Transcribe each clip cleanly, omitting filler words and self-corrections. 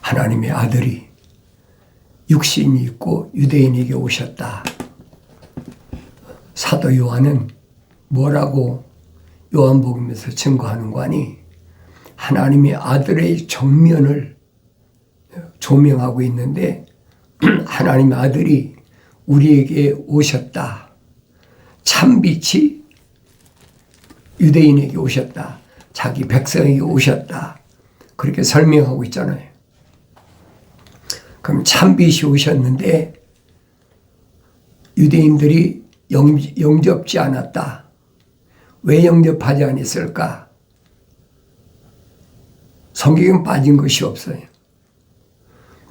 하나님의 아들이 육신이 있고 유대인에게 오셨다. 사도 요한은 뭐라고 요한복음에서 증거하는 거 아니? 하나님의 아들의 정면을 조명하고 있는데 하나님의 아들이 우리에게 오셨다. 참빛이 유대인에게 오셨다. 자기 백성에게 오셨다. 그렇게 설명하고 있잖아요. 그럼 참빛이 오셨는데 유대인들이 영접지 않았다. 왜 영접하지 않았을까? 성경에 빠진 것이 없어요.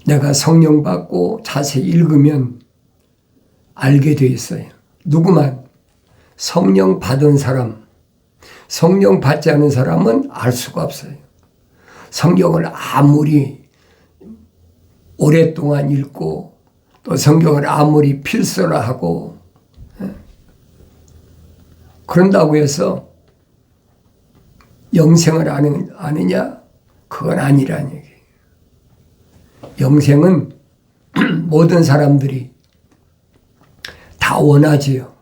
내가 성령 받고 자세히 읽으면 알게 돼 있어요. 누구만 성령 받은 사람, 성령 받지 않은 사람은 알 수가 없어요. 성경을 아무리 오랫동안 읽고 또 성경을 아무리 필서라 하고 그런다고 해서 영생을 아느냐? 그건 아니라는 얘기예요. 영생은 모든 사람들이 다 원하지요.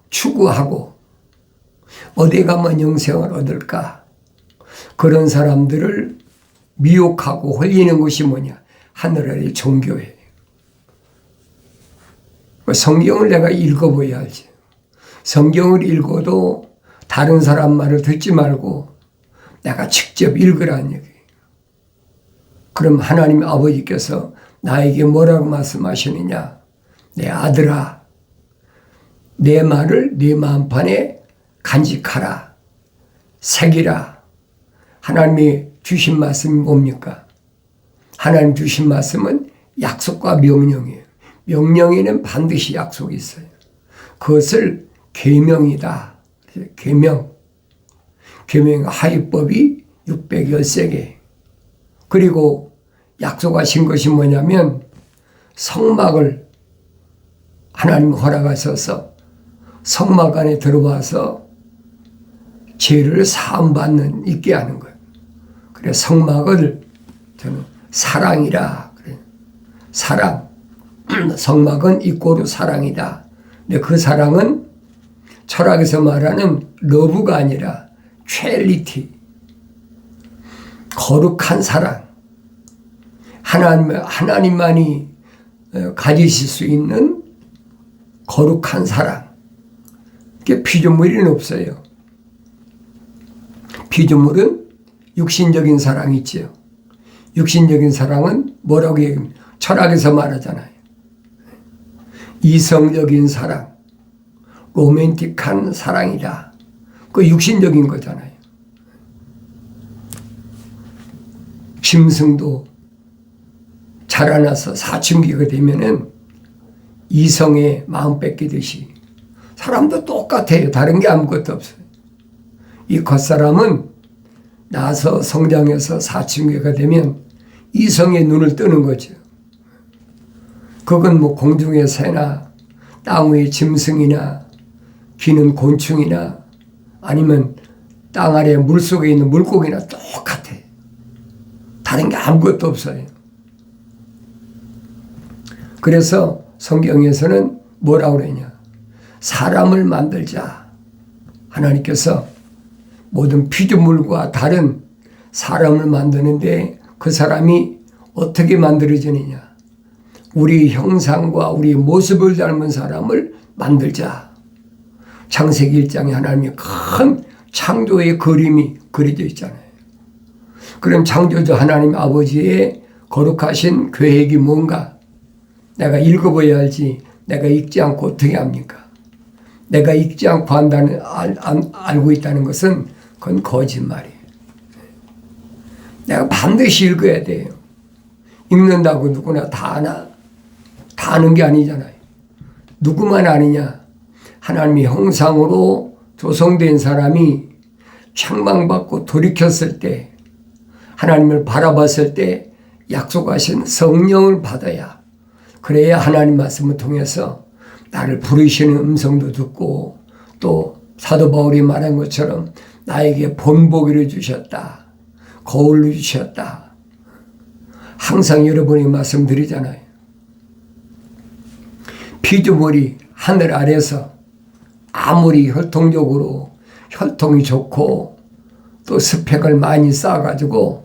추구하고 어디 가면 영생을 얻을까? 그런 사람들을 미혹하고 홀리는 것이 뭐냐? 하늘의 종교예요. 성경을 내가 읽어봐야 알지. 성경을 읽어도 다른 사람 말을 듣지 말고 내가 직접 읽으라는 얘기예요. 그럼 하나님 아버지께서 나에게 뭐라고 말씀하시느냐? 내 아들아, 내 말을 네 마음판에 간직하라. 새기라. 하나님이 주신 말씀이 뭡니까? 하나님 주신 말씀은 약속과 명령이에요. 명령에는 반드시 약속이 있어요. 그것을 계명이다. 계명. 계명 하위법이 613개. 그리고 약속하신 것이 뭐냐면 성막을 하나님 허락하셔서 성막 안에 들어와서 죄를 사함받는 있게 하는 거예요. 그래서 성막을 저는 사랑이라 그래요. 사랑. 성막은 이꼬르 사랑이다. 근데 그 사랑은 철학에서 말하는 러브가 아니라 첼리티. 거룩한 사랑. 하나님만이 가지실 수 있는 거룩한 사랑. 그게 피조물은 없어요. 피조물은 육신적인 사랑이 있지요. 육신적인 사랑은 뭐라고 얘기합니까? 철학에서 말하잖아요. 이성적인 사랑, 로맨틱한 사랑이다. 그 육신적인 거잖아요. 짐승도 자라나서 사춘기가 되면은 이성의 마음 뺏기듯이 사람도 똑같아요. 다른 게 아무것도 없어요. 이 겉사람은 나서 성장해서 사춘기가 되면 이성의 눈을 뜨는 거죠. 그건 뭐 공중의 새나 땅 위의 짐승이나 기는 곤충이나 아니면 땅 아래 물속에 있는 물고기나 똑같아요. 다른 게 아무것도 없어요. 그래서 성경에서는 뭐라고 그러냐? 사람을 만들자. 하나님께서 모든 피조물과 다른 사람을 만드는데 그 사람이 어떻게 만들어지느냐? 우리 형상과 우리 모습을 닮은 사람을 만들자. 창세기 1장에 하나님의 큰 창조의 그림이 그려져 있잖아요. 그럼 창조주 하나님 아버지의 거룩하신 계획이 뭔가? 내가 읽어봐야 알지. 내가 읽지 않고 어떻게 합니까? 내가 읽지 않고 알고 있다는 것은 그건 거짓말이에요. 내가 반드시 읽어야 돼요. 읽는다고 누구나 다 아나? 다 아는 게 아니잖아요. 누구만 아느냐? 하나님의 형상으로 조성된 사람이 책망받고 돌이켰을 때, 하나님을 바라봤을 때 약속하신 성령을 받아야, 그래야 하나님 말씀을 통해서 나를 부르시는 음성도 듣고, 또 사도 바울이 말한 것처럼 나에게 본보기를 주셨다. 거울을 주셨다. 항상 여러분이 말씀드리잖아요. 피조물이 하늘 아래서 아무리 혈통적으로 혈통이 좋고 또 스펙을 많이 쌓아가지고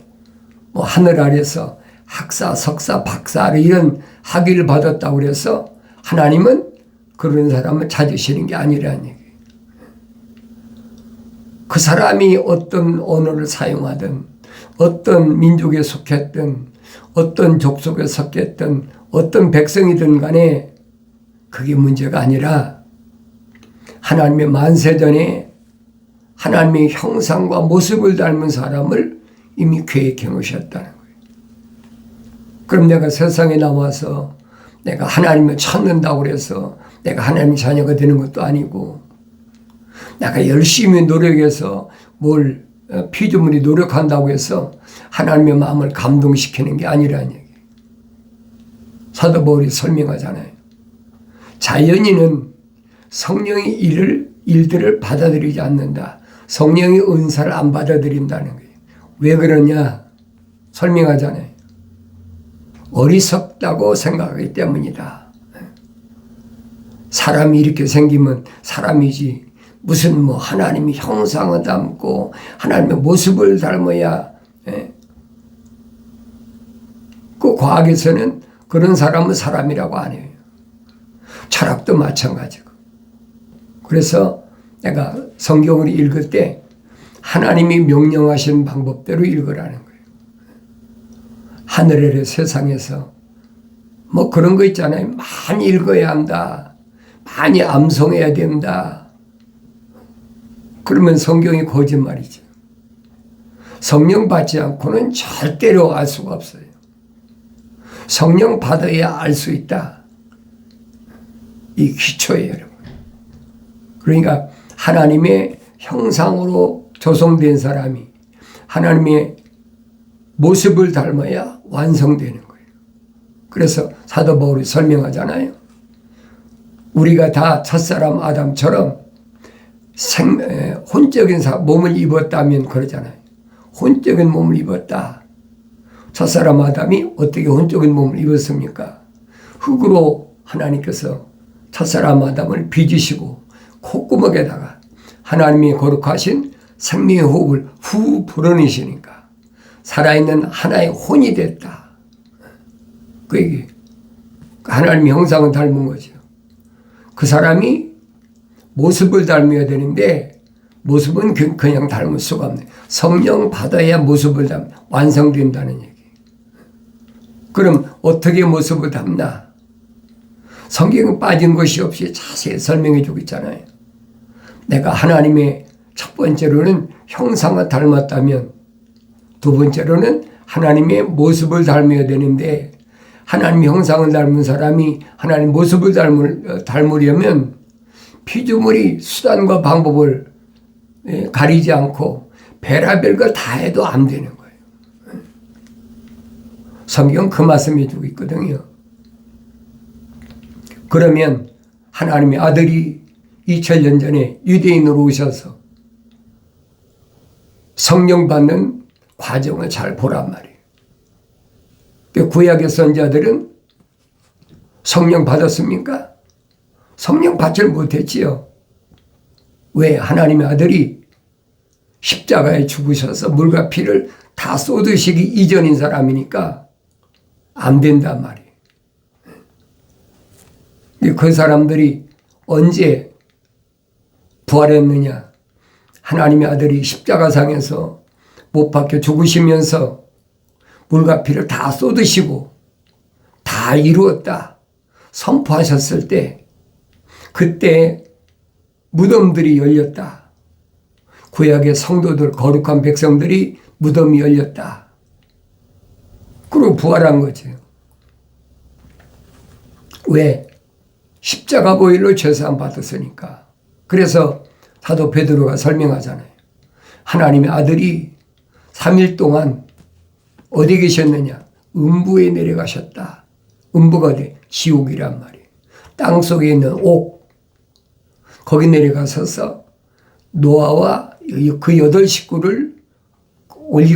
뭐 하늘 아래서 학사, 석사, 박사 이런 학위를 받았다고 그래서 하나님은 그런 사람을 찾으시는 게 아니라는 얘기예요. 그 사람이 어떤 언어를 사용하든 어떤 민족에 속했든 어떤 족속에 속했든 어떤 백성이든 간에 그게 문제가 아니라 하나님의 만세전에 하나님의 형상과 모습을 닮은 사람을 이미 계획해 놓으셨다는 거예요. 그럼 내가 세상에 나와서 내가 하나님을 찾는다고 해서 내가 하나님 자녀가 되는 것도 아니고 내가 열심히 노력해서 뭘 피조물이 노력한다고 해서 하나님의 마음을 감동시키는 게 아니라는 얘기예요. 사도 바울이 설명하잖아요. 자연인은 성령의 일들을 받아들이지 않는다. 성령의 은사를 안 받아들인다는 거예요. 왜 그러냐? 설명하잖아요. 어리석다고 생각하기 때문이다. 사람이 이렇게 생기면 사람이지 무슨 뭐 하나님의 형상을 닮고 하나님의 모습을 닮아야 그 과학에서는 그런 사람은 사람이라고 안 해요. 철학도 마찬가지고. 그래서 내가 성경을 읽을 때 하나님이 명령하신 방법대로 읽으라는 거예요. 하늘 아래 세상에서 뭐 그런 거 있잖아요. 많이 읽어야 한다. 많이 암송해야 된다. 그러면 성경이 거짓말이죠. 성령 받지 않고는 절대로 알 수가 없어요. 성령 받아야 알 수 있다. 이 기초예요, 여러분. 그러니까 하나님의 형상으로 조성된 사람이 하나님의 모습을 닮아야 완성되는 거예요. 그래서 사도 바울이 설명하잖아요. 우리가 다 첫사람 아담처럼 혼적인 몸을 입었다면 그러잖아요. 혼적인 몸을 입었다. 첫사람 아담이 어떻게 혼적인 몸을 입었습니까? 흙으로 하나님께서 첫사람 아담을 빚으시고 콧구멍에다가 하나님이 거룩하신 생명의 호흡을 후 불어넣으시니까 살아있는 하나의 혼이 됐다. 그 얘기. 하나님의 형상은 닮은 거죠. 그 사람이 모습을 닮아야 되는데 모습은 그냥 닮을 수가 없네. 성령 받아야 모습을 완성된다는 얘기. 그럼 어떻게 모습을 닮나? 성경은 빠진 것이 없이 자세히 설명해 주고 있잖아요. 내가 하나님의 첫 번째로는 형상을 닮았다면 두 번째로는 하나님의 모습을 닮아야 되는데 하나님의 형상을 닮은 사람이 하나님의 모습을 닮으려면 피조물이 수단과 방법을 가리지 않고 별의별 걸 다 해도 안 되는 거예요. 성경 그 말씀해 주고 있거든요. 그러면 하나님의 아들이 2000년 전에 유대인으로 오셔서 성령 받는 과정을 잘 보란 말이에요. 구약의 선자들은 성령 받았습니까? 성령 받지 못했지요. 왜? 하나님의 아들이 십자가에 죽으셔서 물과 피를 다 쏟으시기 이전인 사람이니까 안 된단 말이에요. 그 사람들이 언제 부활했느냐? 하나님의 아들이 십자가상에서 못 박혀 죽으시면서 물과 피를 다 쏟으시고 다 이루었다 선포하셨을 때 그때 무덤들이 열렸다. 구약의 성도들 거룩한 백성들이 무덤이 열렸다. 그리고 부활한 거죠. 왜? 십자가 보혈로 죄사함 받았으니까. 그래서 사도 베드로가 설명하잖아요. 하나님의 아들이 3일 동안 어디 계셨느냐? 음부에 내려가셨다. 음부가 어디? 지옥이란 말이에요. 땅속에 있는 옥. 거기 내려가셔서 노아와 그 8 식구를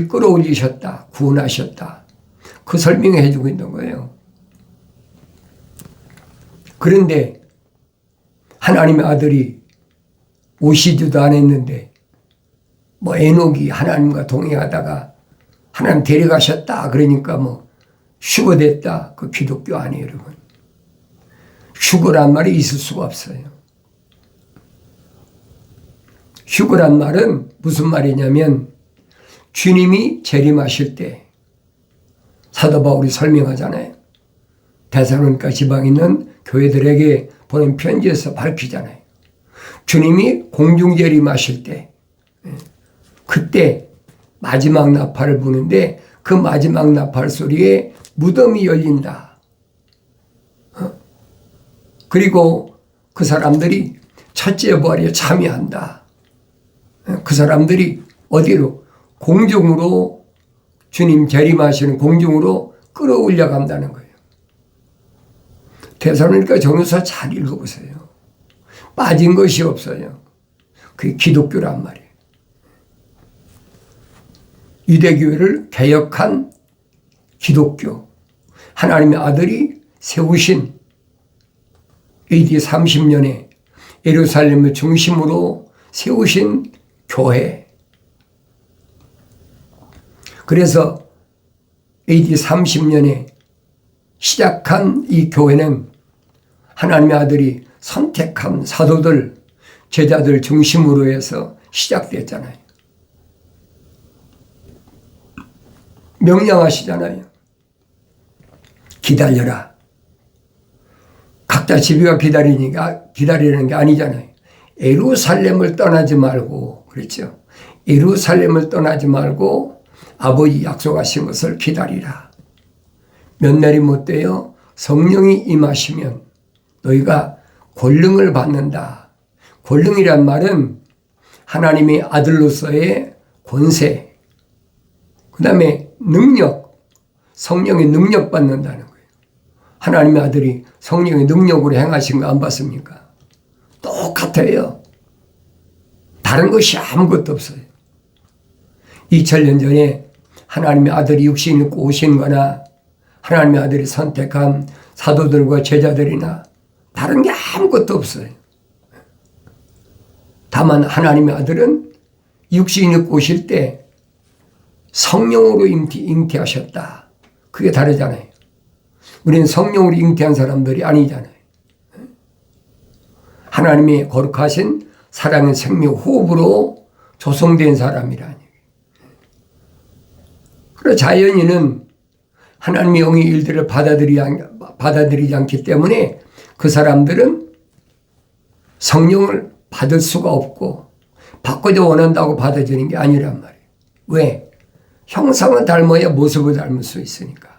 끌어올리셨다. 구원하셨다. 그 설명을 해주고 있는 거예요. 그런데 하나님의 아들이 오시지도 않았는데 뭐 에녹이 하나님과 동행하다가 하나님 데려가셨다 그러니까 뭐 휴거됐다. 그 기독교 아니에요, 여러분. 휴거란 말이 있을 수가 없어요. 휴거란 말은 무슨 말이냐면 주님이 재림하실 때 사도 바울이 설명하잖아요. 데살로니가 지방에 있는 교회들에게 보낸 편지에서 밝히잖아요. 주님이 공중 재림하실 때 그때 마지막 나팔을 부는데 그 마지막 나팔 소리에 무덤이 열린다. 그리고 그 사람들이 첫째 부활에 참여한다. 그 사람들이 어디로? 공중으로 주님 재림하시는 공중으로 끌어올려 간다는 거예요. 데살로니가 전후서 잘 읽어보세요. 빠진 것이 없어요. 그게 기독교란 말이에요. 유대교회를 개혁한 기독교, 하나님의 아들이 세우신 AD 30년에 예루살렘을 중심으로 세우신 교회. 그래서 AD 30년에 시작한 이 교회는 하나님의 아들이 선택한 사도들, 제자들 중심으로 해서 시작됐잖아요. 명령하시잖아요. 기다려라. 각자 집에가 기다리는 게 아니잖아요. 예루살렘을 떠나지 말고, 그렇죠? 예루살렘을 떠나지 말고 아버지 약속하신 것을 기다리라. 몇 날이 못 되어 성령이 임하시면 너희가 권능을 받는다. 권능이란 말은 하나님의 아들로서의 권세, 그 다음에 능력, 성령의 능력 받는다는 거예요. 하나님의 아들이 성령의 능력으로 행하신 거 안 봤습니까? 똑같아요. 다른 것이 아무것도 없어요. 2000년 전에 하나님의 아들이 육신 입고 오신 거나 하나님의 아들이 선택한 사도들과 제자들이나 다른 게 아무것도 없어요. 다만 하나님의 아들은 육신 입고 오실 때 성령으로 잉태하셨다. 그게 다르잖아요. 우리는 성령으로 잉태한 사람들이 아니잖아요. 하나님의 거룩하신 사랑의 생명 호흡으로 조성된 사람이라니. 그래서 자연인은 하나님의 영의 일들을 받아들이지 않기 때문에 그 사람들은 성령을 받을 수가 없고 받고자 원한다고 받아들이는 게 아니란 말이에요. 왜? 형상을 닮아야 모습을 닮을 수 있으니까.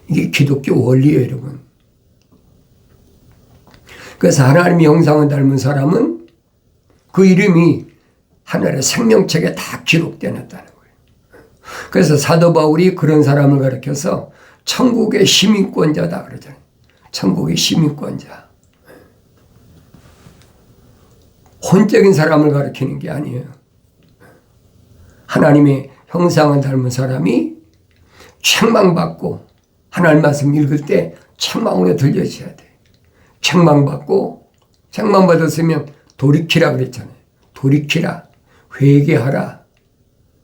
이게 기독교 원리예요, 여러분. 그래서 하나님의 형상을 닮은 사람은 그 이름이 하늘의 생명책에 다 기록되었다는 거예요. 그래서 사도 바울이 그런 사람을 가리켜서 천국의 시민권자다 그러잖아요. 천국의 시민권자. 혼적인 사람을 가리키는 게 아니에요. 하나님의 형상을 닮은 사람이 책망받고 하나님 말씀 읽을 때 책망으로 들려줘야 돼. 책망받았으면 돌이키라 그랬잖아요. 돌이키라, 회개하라.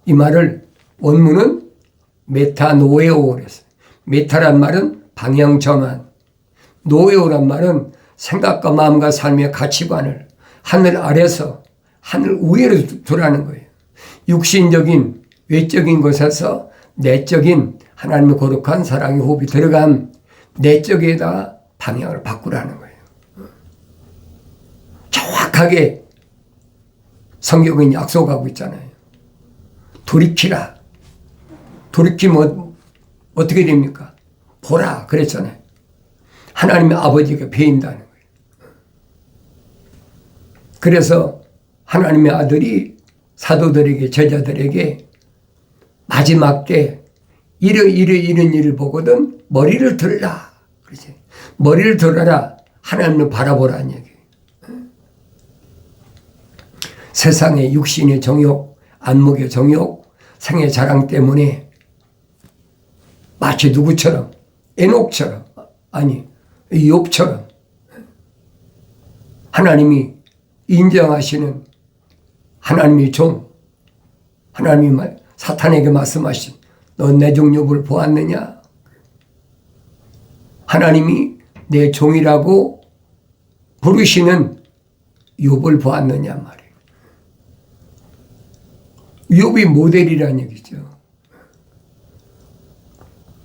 이 말을 원문은 메타노에오 그랬어요. 메타란 말은 방향 전환, 노에오란 말은 생각과 마음과 삶의 가치관을 하늘 아래서 하늘 위로 두라는 거예요. 육신적인 외적인 것에서 내적인 하나님의 거룩한 사랑의 호흡이 들어간 내적에다 방향을 바꾸라는 거예요. 정확하게 성경은 약속하고 있잖아요. 돌이키라. 돌이키면 어떻게 됩니까? 보라 그랬잖아요. 하나님의 아버지가 배인다는 거예요. 그래서 하나님의 아들이 사도들에게 제자들에게 마지막 때 이런 일을 보거든 머리를 들라. 그렇지? 머리를 들어라. 하나님을 바라보라는 얘기예요. 세상의 육신의 정욕, 안목의 정욕, 생의 자랑 때문에 마치 누구처럼? 에녹처럼. 아니, 욥처럼. 하나님이 인정하시는 하나님의 종, 하나님이 사탄에게 말씀하신 넌 내 종 욥을 보았느냐? 하나님이 내 종이라고 부르시는 욥을 보았느냐 말이에요. 욥이 모델이라는 얘기죠.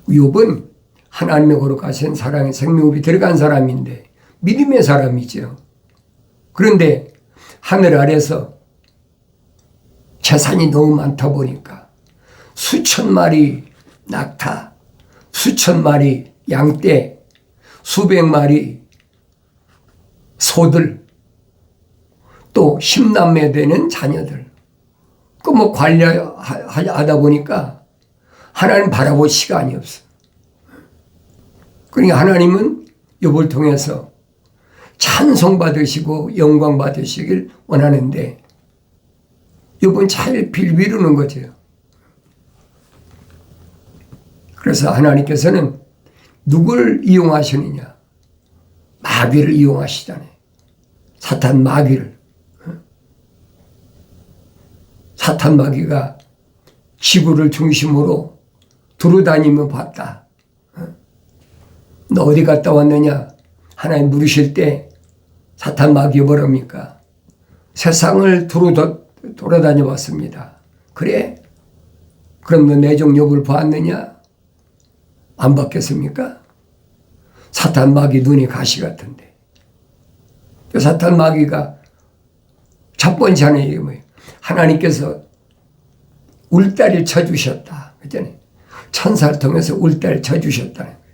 욥은 하나님의 거룩하신 사랑의 생명이 들어간 사람인데 믿음의 사람이죠. 그런데 하늘 아래서 재산이 너무 많다 보니까 수천 마리 낙타, 수천 마리 양떼, 수백 마리 소들, 또 10남매 되는 자녀들, 그 뭐 관리하다 보니까 하나님 바라볼 시간이 없어. 그러니까 하나님은 욥을 통해서 찬송 받으시고 영광 받으시길 원하는데 욥은 잘 빌미루는 거죠. 그래서 하나님께서는 누굴 이용하시느냐? 마귀를 이용하시잖아요. 사탄 마귀를. 사탄 마귀가 지구를 중심으로 두루다니며 봤다. 너 어디 갔다 왔느냐? 하나님 물으실 때 사탄 마귀가 뭐랍니까? 세상을 돌아다녀 봤습니다. 그래? 그럼 너 내 종 욥을 보았느냐? 안 봤겠습니까? 사탄 마귀 눈이 가시 같은데. 그 사탄 마귀가 첫 번째 하는 얘기 뭐예요? 하나님께서 울타리를 쳐주셨다. 그랬잖아요. 천사를 통해서 울타리를 쳐주셨다는 거예요.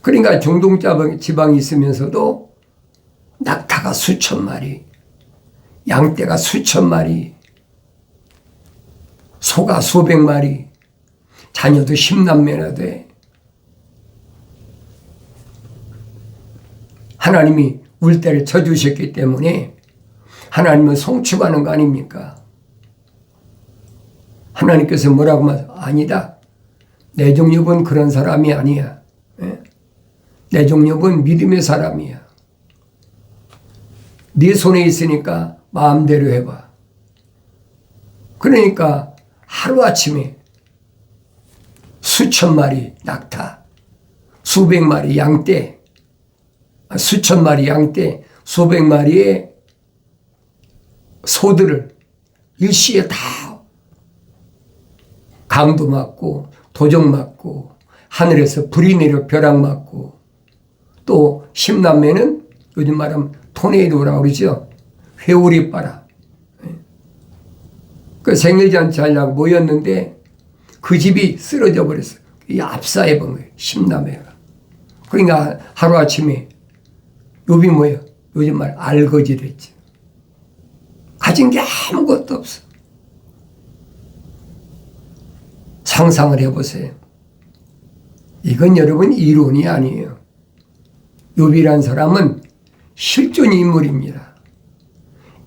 그러니까 중동 지방이 있으면서도 낙타가 수천 마리, 양떼가 수천 마리, 소가 수백 마리, 자녀도 10남매나 돼. 하나님이 울타리를 쳐주셨기 때문에 하나님은 송축하는 거 아닙니까? 하나님께서 뭐라고 말해요? 아니다. 내 종 욥은 그런 사람이 아니야. 내 종 욥은 믿음의 사람이야. 네 손에 있으니까 마음대로 해봐. 그러니까 하루아침에 수천 마리 낙타, 수백 마리 양떼, 수천 마리 양떼, 수백 마리의 소들을 일시에 다 강도 맞고 도적 맞고 하늘에서 불이 내려 벼락 맞고 또 10남매는 요즘 말하면 토네이도라고 그러죠. 회오리 바람. 그 생일잔치 하려고 모였는데 그 집이 쓰러져 버렸어요. 압사해 본 거예요. 10남매가. 그러니까 하루아침에 욥이 뭐예요? 요즘 말 알거지 됐지. 가진 게 아무것도 없어. 상상을 해보세요. 이건 여러분 이론이 아니에요. 욥이란 사람은 실존 인물입니다.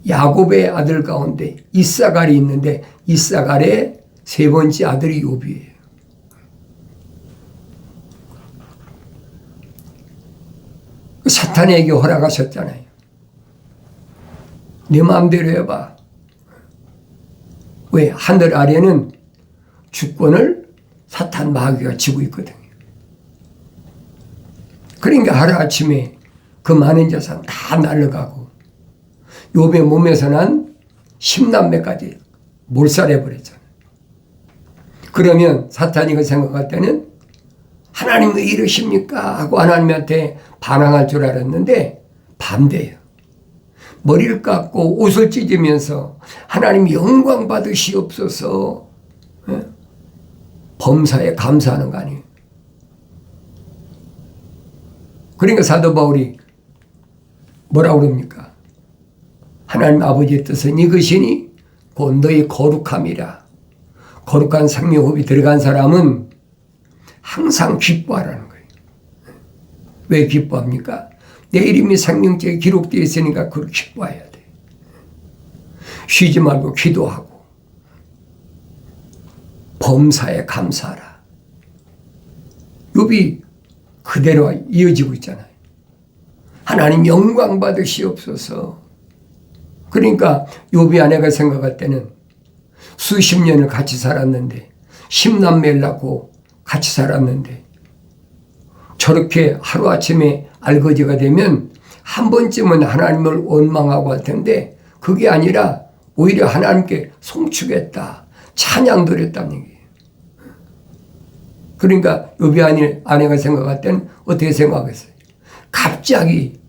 야곱의 아들 가운데 이사갈이 있는데 이사갈의 세 번째 아들이 욥이에요. 사탄에게 허락하셨잖아요. 네 마음대로 해봐. 왜? 하늘 아래는 주권을 사탄 마귀가 쥐고 있거든요. 그러니까 하루아침에 그 많은 재산 다 날아가고 욥의 몸에서 난 10남매까지 몰살해버렸잖아요. 그러면 사탄이 그 생각할 때는 하나님 왜 이러십니까? 하고 하나님한테 반항할 줄 알았는데 반대예요. 머리를 깎고 옷을 찢으면서 하나님 영광 받으시옵소서 범사에 감사하는 거 아니에요. 그러니까 사도 바울이 뭐라고 그럽니까? 하나님 아버지의 뜻은 이것이니 곧 너희 거룩함이라. 거룩한 생명호흡이 들어간 사람은 항상 기뻐하라는 거예요. 왜 기뻐합니까? 내 이름이 생명책에 기록되어 있으니까 그걸 기뻐해야 돼. 쉬지 말고 기도하고 범사에 감사하라. 욥이 그대로 이어지고 있잖아요. 하나님 영광 받으시옵소서. 그러니까 욥이 아내가 생각할 때는 수십 년을 같이 살았는데 10남매를 낳고 같이 살았는데 저렇게 하루아침에 알거지가 되면 한 번쯤은 하나님을 원망하고 할 텐데 그게 아니라 오히려 하나님께 송축했다. 찬양 드렸다는 얘기예요. 그러니까 욥이 아내가 생각할 때는 어떻게 생각했어요? 갑자기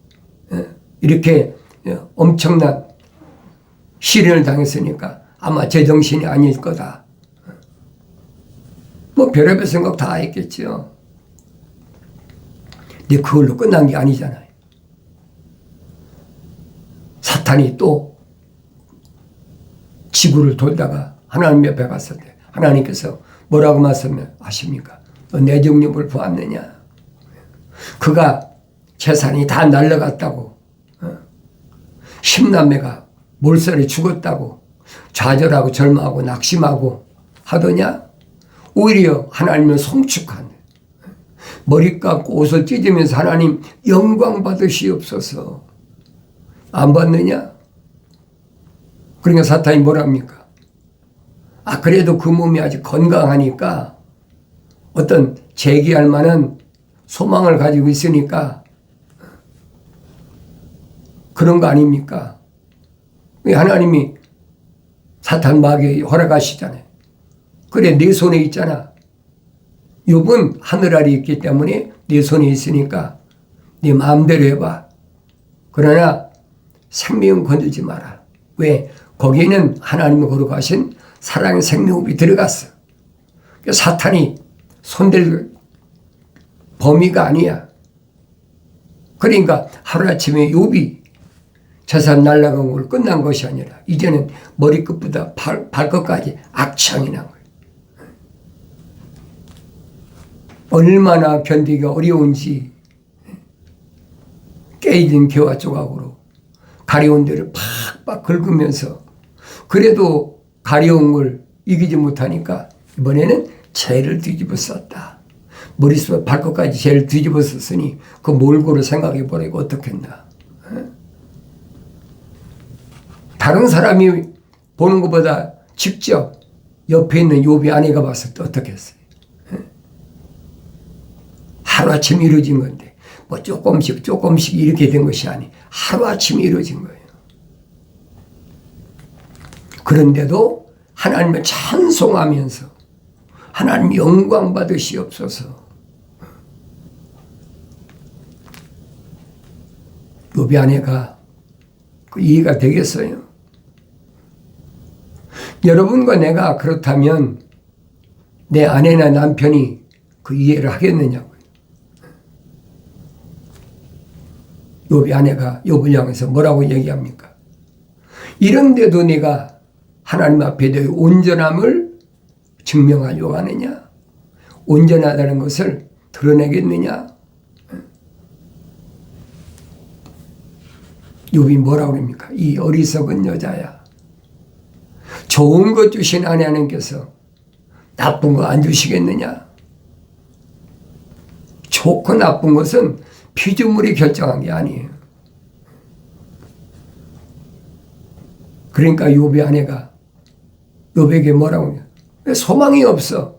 이렇게 엄청난 시련을 당했으니까 아마 제정신이 아닐 거다. 뭐 별의별 생각 다 했겠죠. 근데 그걸로 끝난 게 아니잖아요. 사탄이 또 지구를 돌다가 하나님 옆에 갔을 때 하나님께서 뭐라고 말씀하십니까? 너 내 정욕을 보았느냐? 그가 재산이 다 날라갔다고 10남매가 몰살에 죽었다고 좌절하고 절망하고 낙심하고 하더냐? 오히려 하나님을 송축한 머리 깎고 옷을 찢으면서 하나님 영광 받으시옵소서. 안 받느냐? 그러니까 사탄이 뭐랍니까? 그래도 그 몸이 아직 건강하니까 어떤 재기할 만한 소망을 가지고 있으니까 그런 거 아닙니까? 하나님이 사탄 마귀에게 허락하시잖아요. 그래 네 손에 있잖아. 욥은 하늘 아래 있기 때문에 네 손에 있으니까 네 마음대로 해봐. 그러나 생명은 건들지 마라. 왜? 거기에는 하나님이 거룩하신 사랑의 생명이 들어갔어. 사탄이 손댈 범위가 아니야. 그러니까 하루아침에 욥이 재산 날라간 걸 끝난 것이 아니라 이제는 머리끝보다 발끝까지 악창이 난 거예요. 얼마나 견디기가 어려운지 깨진 개와 조각으로 가려운 데를 팍팍 긁으면서 그래도 가려운 걸 이기지 못하니까 이번에는 죄를 뒤집어 썼다. 머릿속 발끝까지 죄를 뒤집어 썼으니 그 몰골을 생각해 보라고 어떻겠나. 다른 사람이 보는 것보다 직접 옆에 있는 욥의 아내가 봤을 때 어떻겠어요? 하루아침에 이루어진 건데 뭐 조금씩 이렇게 된 것이 아니 하루아침에 이루어진 거예요. 그런데도 하나님을 찬송하면서 하나님 영광 받으시옵소서. 욥의 아내가 그 이해가 되겠어요? 여러분과 내가 그렇다면 내 아내나 남편이 그 이해를 하겠느냐고요. 욥의 아내가 욥을 향해서 뭐라고 얘기합니까? 이런데도 내가 하나님 앞에 너의 온전함을 증명하려고 하느냐? 온전하다는 것을 드러내겠느냐? 욥이 뭐라고 그럽니까? 이 어리석은 여자야. 좋은 것 주신 아내 하나님께서 나쁜 거 안 주시겠느냐? 좋고 나쁜 것은 피조물이 결정한 게 아니에요. 그러니까 욥의 아내가 욥에게 뭐라고 하냐? 소망이 없어.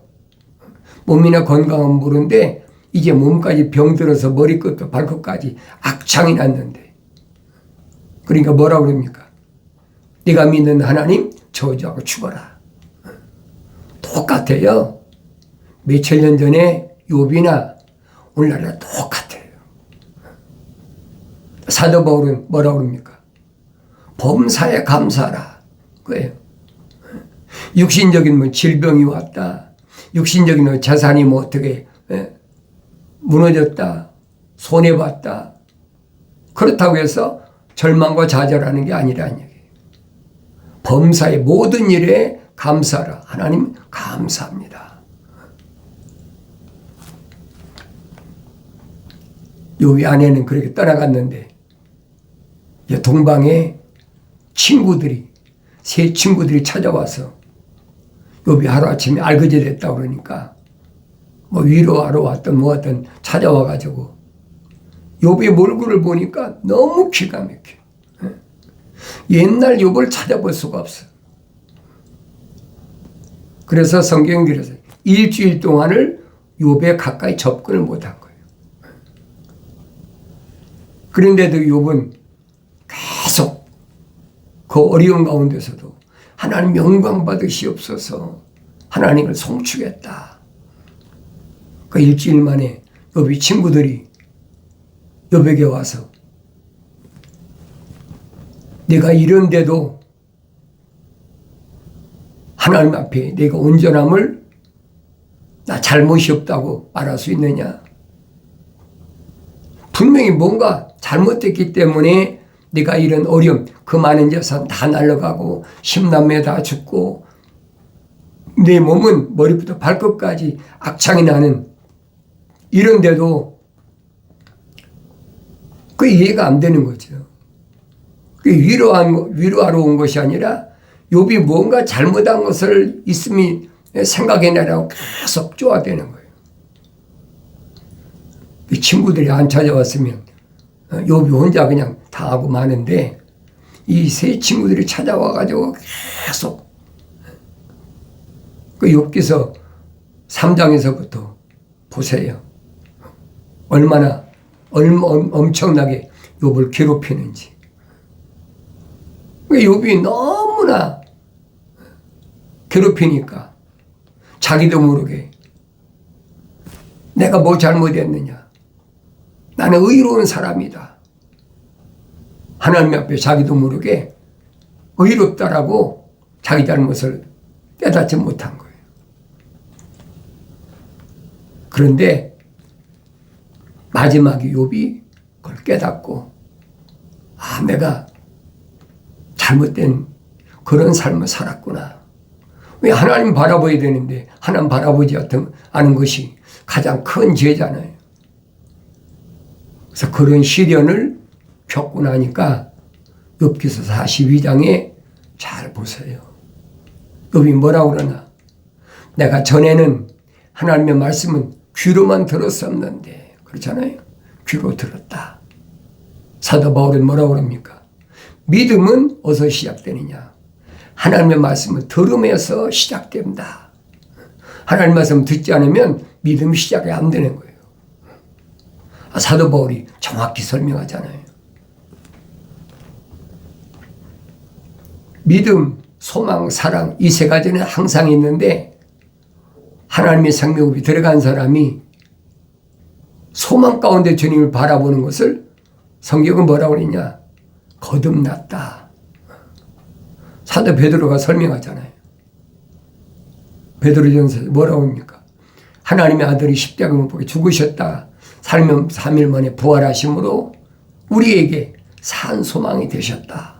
몸이나 건강은 모르는데 이제 몸까지 병들어서 머리끝부터 발끝까지 악창이 났는데 그러니까 뭐라고 그럽니까? 네가 믿는 하나님 저주하고 죽어라. 똑같아요. 몇천 년 전에 욥이나 오늘날이나 똑같아요. 사도 바울은 뭐라고 그럽니까? 범사에 감사하라. 그예요. 육신적인 뭐 질병이 왔다. 육신적인 뭐 재산이 뭐 어떻게 무너졌다. 손해봤다. 그렇다고 해서 절망과 좌절하는 게 아니라는 얘기예요. 범사의 모든 일에 감사하라. 하나님 감사합니다. 욥의 아내는 그렇게 떠나갔는데 동방에 친구들이 세 친구들이 찾아와서 욥이 하루아침에 알거지 됐다고 그러니까 뭐 위로하러 왔던 뭐 왔던 찾아와가지고 욥의 얼굴을 보니까 너무 기가 막혀. 옛날 욥을 찾아볼 수가 없어. 그래서 성경에 그래서 일주일 동안을 욥에 가까이 접근을 못한 거예요. 그런데도 욥은 계속 그 어려운 가운데서도 하나님 영광 받으시옵소서, 하나님을 송축했다. 그 일주일 만에 욥의 친구들이 욥에게 와서 내가 이런데도 하나님 앞에 내가 온전함을 나 잘못이 없다고 말할 수 있느냐? 분명히 뭔가 잘못됐기 때문에 내가 이런 어려움, 그 많은 재산 다 날아가고 10남매 다 죽고 내 몸은 머리부터 발끝까지 악창이 나는 이런데도 그 이해가 안 되는 거죠. 그 위로하러 온 것이 아니라 욥이 뭔가 잘못한 것을 있음이 생각해내라고 계속 쪼아대는 거예요. 이 친구들이 안 찾아왔으면 욥이 혼자 그냥 당하고 마는데 이 세 친구들이 찾아와가지고 계속 그 욥기서 3장에서부터 보세요. 얼마나 엄청나게 욥을 괴롭히는지. 욥이 너무나 괴롭히니까 자기도 모르게 내가 뭐 잘못했느냐, 나는 의로운 사람이다, 하나님 앞에 자기도 모르게 의롭다라고 자기 잘못을 깨닫지 못한 거예요. 그런데 마지막에 욥이 그걸 깨닫고 내가 잘못된 그런 삶을 살았구나. 왜 하나님 바라봐야 되는데 하나님 바라보지 않은 것이 가장 큰 죄잖아요. 그래서 그런 시련을 겪고 나니까 욥기서 42장에 잘 보세요. 욥이 뭐라고 그러나? 내가 전에는 하나님의 말씀은 귀로만 들었었는데, 그렇잖아요. 귀로 들었다. 사도 바울은 뭐라고 그럽니까? 믿음은 어디서 시작되느냐? 하나님의 말씀은 들음에서 시작됩니다. 하나님 말씀 듣지 않으면 믿음이 시작이 안 되는 거예요. 사도 바울이 정확히 설명하잖아요. 믿음, 소망, 사랑 이 세 가지는 항상 있는데 하나님의 생명이 들어간 사람이 소망 가운데 주님을 바라보는 것을 성경은 뭐라고 그러냐? 거듭났다. 사도 베드로가 설명하잖아요. 베드로전서에 뭐라고 합니까? 하나님의 아들이 십자가 못 박혀 죽으셨다. 3일 만에 부활하심으로 우리에게 산 소망이 되셨다.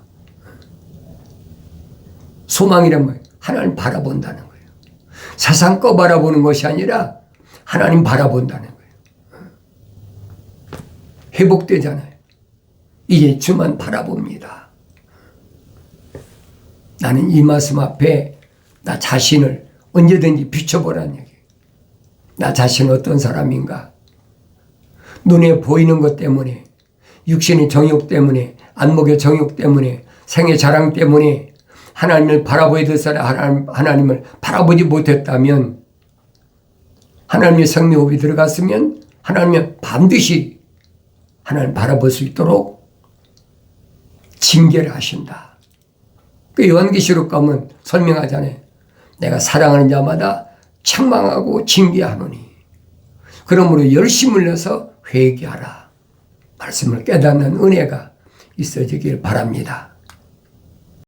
소망이란 뭐예요? 하나님 바라본다는 거예요. 세상 거 바라보는 것이 아니라 하나님 바라본다는 거예요. 회복되잖아요. 이제 주만 바라봅니다. 나는 이 말씀 앞에 나 자신을 언제든지 비춰보라는 얘기예요. 나 자신은 어떤 사람인가? 눈에 보이는 것 때문에, 육신의 정욕 때문에, 안목의 정욕 때문에, 생의 자랑 때문에 하나님을 바라보야 될 사람 하나님을 바라보지 못했다면, 하나님의 생명호흡이 들어갔으면 하나님은 반드시 하나님 바라볼 수 있도록 징계를 하신다. 그 요한계시록 가면 설명하잖아요. 내가 사랑하는 자마다 책망하고 징계하노니 그러므로 열심을 내서 회개하라. 말씀을 깨닫는 은혜가 있어지길 바랍니다.